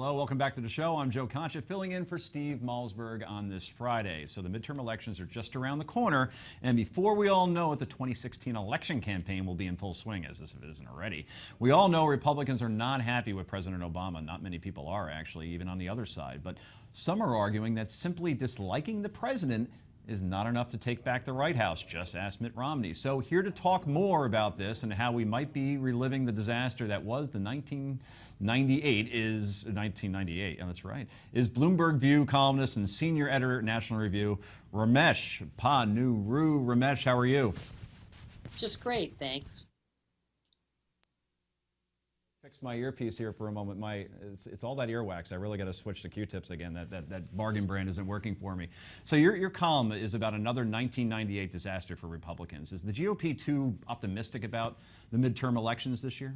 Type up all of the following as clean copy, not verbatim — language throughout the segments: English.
Hello, welcome back to the show. I'm Joe Concha, filling in for Steve Malzberg on this Friday. So the midterm elections are just around the corner, and before we all know it, the 2016 election campaign will be in full swing, as if it isn't already. We all know Republicans are not happy with President Obama. Not many people are, actually, even on the other side. But some are arguing that simply disliking the president is not enough to take back the White House. Just ask Mitt Romney. So here to talk more about this and how we might be reliving the disaster that was the 1998, yeah, that's right, is Bloomberg View columnist and senior editor at National Review, Ramesh Ponnuru. Ramesh, how are you? Just great, thanks. Fix my earpiece here for a moment. It's all that earwax. I really got to switch to Q-tips again. That bargain brand isn't working for me. So your column is about another 1998 disaster for Republicans. Is the GOP too optimistic about the midterm elections this year?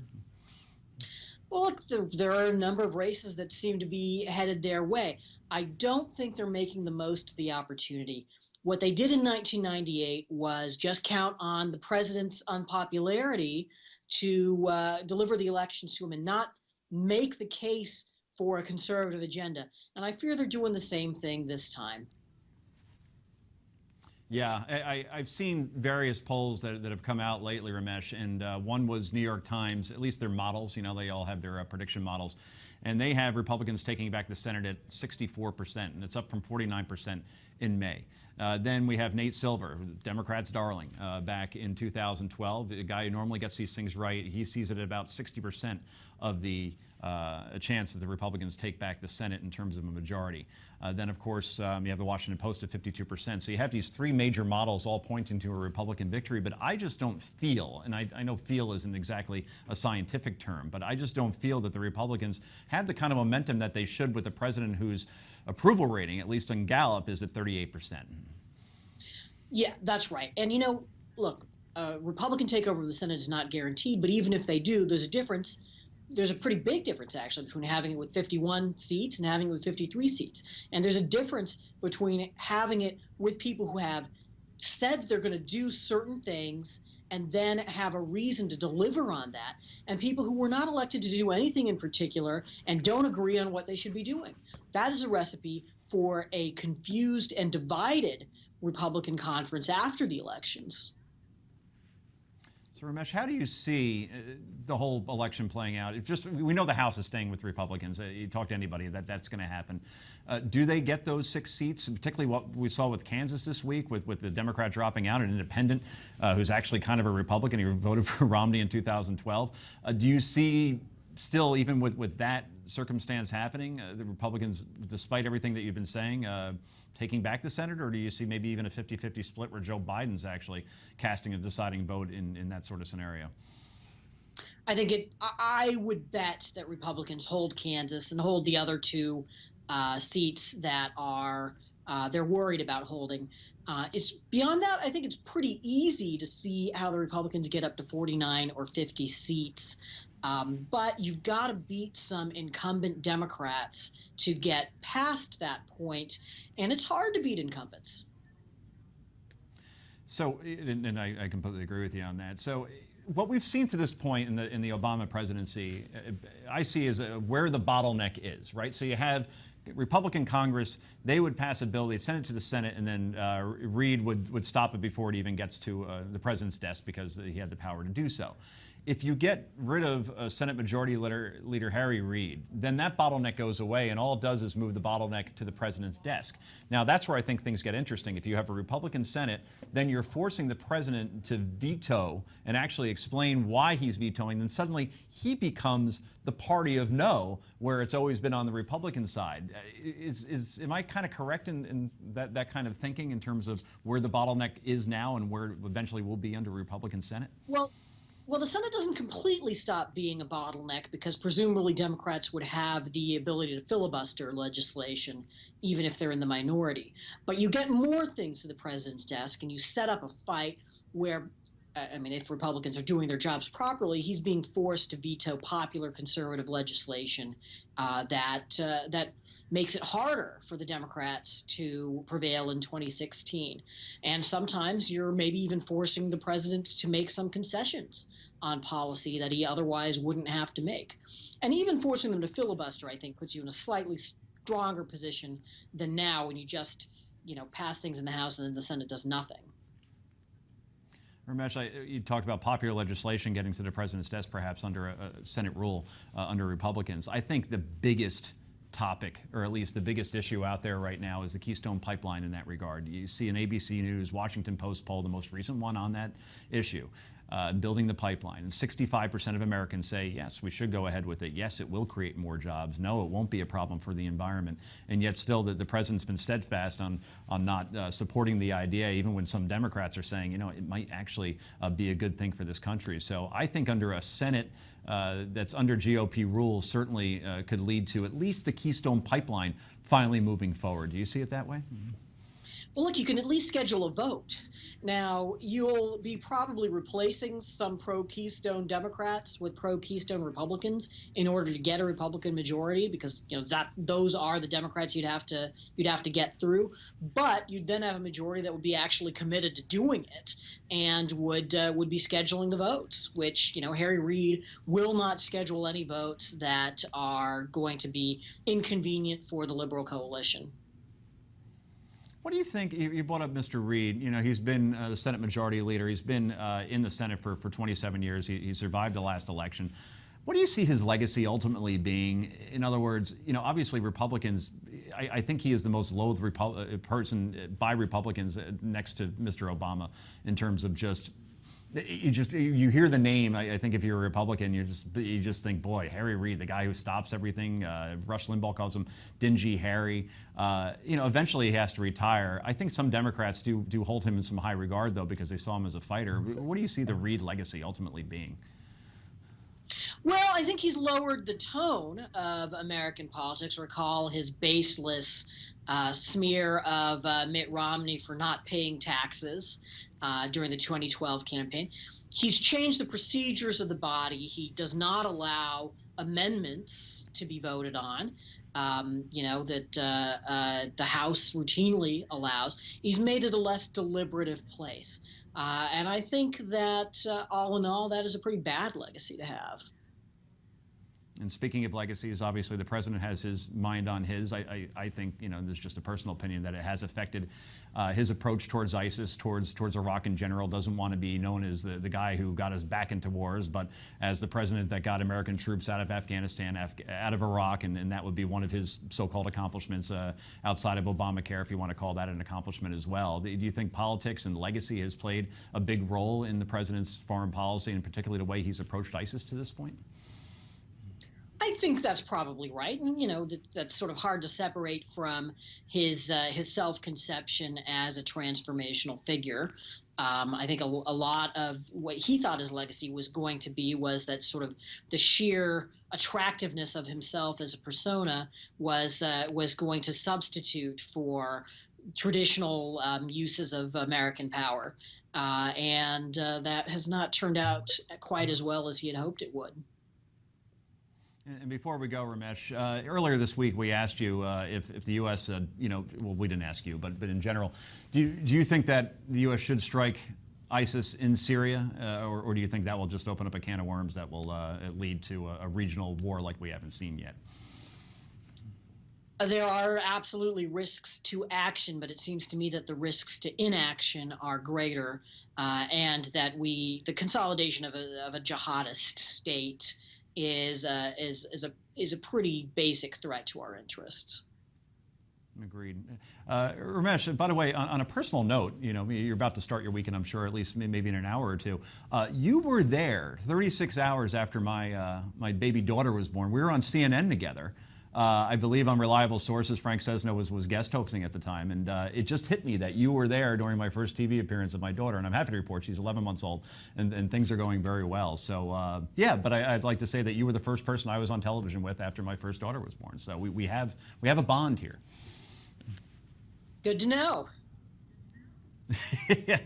Well, look, there are a number of races that seem to be headed their way. I don't think they're making the most of the opportunity. What they did in 1998 was just count on the president's unpopularity to deliver the elections to him and not make the case for a conservative agenda. And I fear they're doing the same thing this time. Yeah, I've seen various polls that have come out lately, Ramesh, and one was New York Times, at least their models, you know, they all have their prediction models, and they have Republicans taking back the Senate at 64%, and it's up from 49% in May. Then we have Nate Silver, Democrats' darling, back in 2012, a guy who normally gets these things right. He sees it at about 60% of the a chance that the Republicans take back the Senate in terms of a majority. Then, of course, you have the Washington Post at 52%. So you have these three major models all pointing to a Republican victory, but I just don't feel, and I know feel isn't exactly a scientific term, but I just don't feel that the Republicans have the kind of momentum that they should with a president whose approval rating, at least on Gallup, is at 38%. Yeah, that's right. And, you know, look, Republican takeover of the Senate is not guaranteed, but even if they do, there's a difference. There's a pretty big difference, actually, between having it with 51 seats and having it with 53 seats. And there's a difference between having it with people who have said they're going to do certain things and then have a reason to deliver on that, and people who were not elected to do anything in particular and don't agree on what they should be doing. That is a recipe for a confused and divided Republican conference after the elections. So, Ramesh, how do you see the whole election playing out? We know the House is staying with Republicans. You talk to anybody, that's going to happen. Do they get those 6 seats, particularly what we saw with Kansas this week, with the Democrat dropping out, an independent who's actually kind of a Republican. He voted for Romney in 2012. Do you see still, even with that circumstance happening, the Republicans, despite everything that you've been saying, taking back the Senate, or do you see maybe even a 50-50 split where Joe Biden's actually casting a deciding vote in that sort of scenario? I would bet that Republicans hold Kansas and hold the other 2 seats that are they're worried about holding. It's beyond that. I think it's pretty easy to see how the Republicans get up to 49 or 50 seats. But you've got to beat some incumbent Democrats to get past that point, and it's hard to beat incumbents. So, and I completely agree with you on that. So, what we've seen to this point in the Obama presidency, I see as where the bottleneck is, right? So you have Republican Congress, they would pass a bill, they'd send it to the Senate, and then Reid would stop it before it even gets to the president's desk because he had the power to do so. If you get rid of Senate Majority Leader Harry Reid, then that bottleneck goes away, and all it does is move the bottleneck to the president's desk. Now, that's where I think things get interesting. If you have a Republican Senate, then you're forcing the president to veto and actually explain why he's vetoing. Then suddenly he becomes the party of no, where it's always been on the Republican side. Am I kind of correct in that kind of thinking in terms of where the bottleneck is now and where eventually we'll be under Republican Senate? Well, the Senate doesn't completely stop being a bottleneck because presumably Democrats would have the ability to filibuster legislation even if they're in the minority. But you get more things to the president's desk and you set up a fight where, I mean, if Republicans are doing their jobs properly, he's being forced to veto popular conservative legislation that makes it harder for the Democrats to prevail in 2016. And sometimes you're maybe even forcing the president to make some concessions on policy that he otherwise wouldn't have to make. And even forcing them to filibuster, I think, puts you in a slightly stronger position than now when you just, pass things in the House and then the Senate does nothing. Ramesh, you talked about popular legislation getting to the president's desk, perhaps under a Senate rule under Republicans. I think the biggest topic, or at least the biggest issue out there right now, is the Keystone Pipeline in that regard. You see an ABC News, Washington Post poll, the most recent one on that issue, building the pipeline. And 65% of Americans say, yes, we should go ahead with it. Yes, it will create more jobs. No, it won't be a problem for the environment. And yet still the president's been steadfast on not supporting the idea, even when some Democrats are saying, it might actually be a good thing for this country. So I think under a Senate that's under GOP rules certainly could lead to at least the Keystone Pipeline finally moving forward. Do you see it that way? Mm-hmm. Well, look, you can at least schedule a vote. Now, you'll be probably replacing some pro-Keystone Democrats with pro-Keystone Republicans in order to get a Republican majority, because those are the Democrats you'd have to get through. But you'd then have a majority that would be actually committed to doing it and would be scheduling the votes, which Harry Reid will not schedule any votes that are going to be inconvenient for the liberal coalition. What do you think? You brought up Mr. Reid. He's been the Senate Majority Leader. He's been in the Senate for 27 years. He survived the last election. What do you see his legacy ultimately being? In other words, obviously Republicans, I think he is the most loathed person by Republicans next to Mr. Obama in terms of you hear the name. I think if you're a Republican, you just think, boy, Harry Reid, the guy who stops everything. Rush Limbaugh calls him Dingy Harry. Eventually he has to retire. I think some Democrats do hold him in some high regard, though, because they saw him as a fighter. What do you see the Reid legacy ultimately being? Well, I think he's lowered the tone of American politics. Recall his baseless smear of Mitt Romney for not paying taxes during the 2012 campaign. He's changed the procedures of the body. He does not allow amendments to be voted on, that the House routinely allows. He's made it a less deliberative place. And I think that all in all, that is a pretty bad legacy to have. And speaking of legacies, obviously the president has his mind on his. I think, there's just a personal opinion that it has affected his approach towards ISIS, towards Iraq in general. Doesn't want to be known as the guy who got us back into wars, but as the president that got American troops out of Afghanistan, out of Iraq, and that would be one of his so-called accomplishments outside of Obamacare, if you want to call that an accomplishment as well. Do you think politics and legacy has played a big role in the president's foreign policy, and particularly the way he's approached ISIS to this point? I think that's probably right, and that's sort of hard to separate from his self-conception as a transformational figure. I think a lot of what he thought his legacy was going to be was that sort of the sheer attractiveness of himself as a persona was going to substitute for traditional uses of American power, and that has not turned out quite as well as he had hoped it would. And before we go, Ramesh, earlier this week we asked you if the U.S., well, we didn't ask you, but in general, do you think that the U.S. should strike ISIS in Syria, or do you think that will just open up a can of worms that will lead to a regional war like we haven't seen yet? There are absolutely risks to action, but it seems to me that the risks to inaction are greater, and that the consolidation of a jihadist state is a pretty basic threat to our interests. Agreed. Ramesh, by the way, on a personal note, you're about to start your weekend, I'm sure, at least maybe in an hour or two. You were there 36 hours after my baby daughter was born. We were on CNN together. I believe on reliable sources, Frank Cesno was guest hosting at the time, and it just hit me that you were there during my first TV appearance of my daughter, and I'm happy to report she's 11 months old, and things are going very well. So yeah, but I'd like to say that you were the first person I was on television with after my first daughter was born. So we have a bond here. Good to know. Yeah,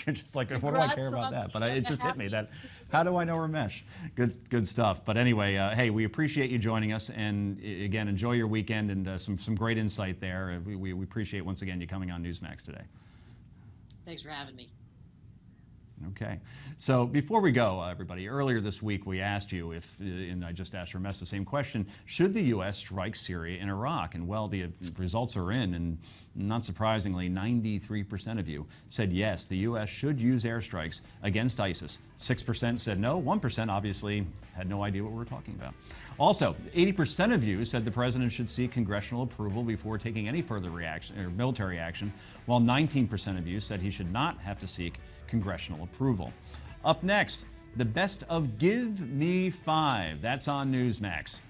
you're just like, what do I care about that? But it just hit me that, how do I know Ramesh? Good stuff. But anyway, hey, we appreciate you joining us, and again, enjoy your weekend, and some great insight there. We appreciate once again you coming on Newsmax today. Thanks for having me. Okay. So before we go, everybody, earlier this week we asked you if, and I just asked Ramesh the same question, should the U.S. strike Syria and Iraq? And well, the results are in, and not surprisingly, 93% of you said yes, the U.S. should use airstrikes against ISIS. 6% said no, 1% obviously had no idea what we were talking about. Also, 80% of you said the president should seek congressional approval before taking any further reaction or military action, while 19% of you said he should not have to seek congressional approval. Up next, the best of Give Me 5. That's on Newsmax.